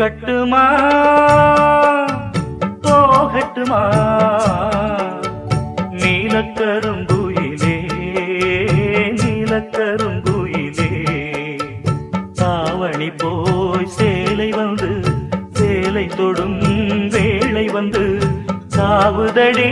நிக்கட்டுமா போகட்டுமா நீலக்கருங்குயிலே நீலக்கருங்குயிலே தாவணி போய் சேலை வந்து சேலை தொடும் வேளை வந்து சாவுதடி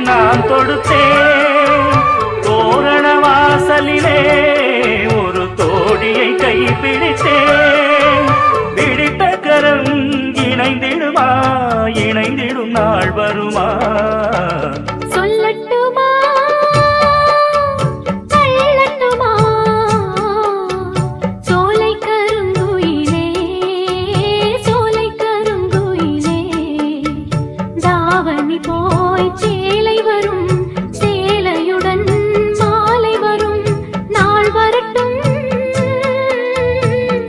நான் தொடுத்தேன் தோரண வாசலிலே ஒரு தோழியை கைப்பிடித்தேன் பிடித்த கரம் இணைந்திடுமா இணைந்திடும் நாள் வருமா சொல்லட்டுமா சொல்லட்டுமா சோலை கருங்குயிலே சோலை கருங்குயிலே தாவணி போய் சேலை வரும் சேலையுடன் மாலை வரும் நாள் வரட்டும்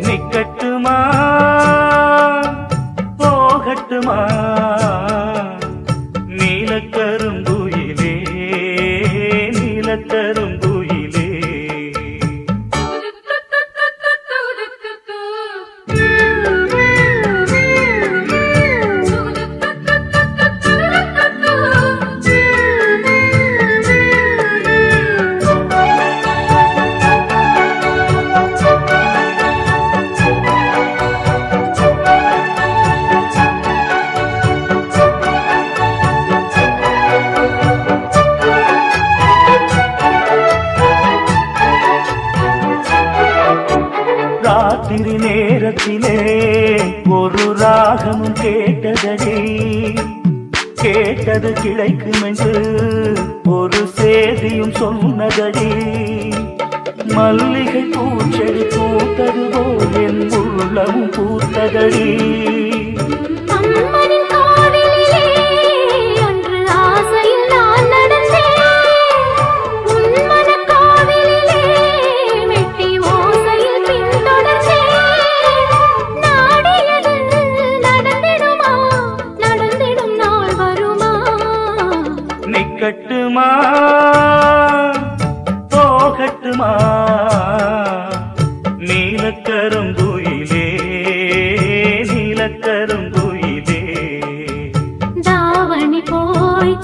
நிக்கட்டுமா போகட்டுமா நீலக்கருங்குயிலே நீலக்கருங்குயிலே ராத்திரி நேரத்திலே ஒரு ராகமும் கேட்டதடி கேட்டது கிடைக்கும் என்று ஒரு சேதியும் சொன்னதடி மல்லிகை பூச்செடி பூத்தது போல் என் உள்ளமும் பூத்ததடி நிக்கட்டுமா போகட்டுமா நீலக்கருங்குயிலே நீலக்கருங்குயிலே தாவணி போய்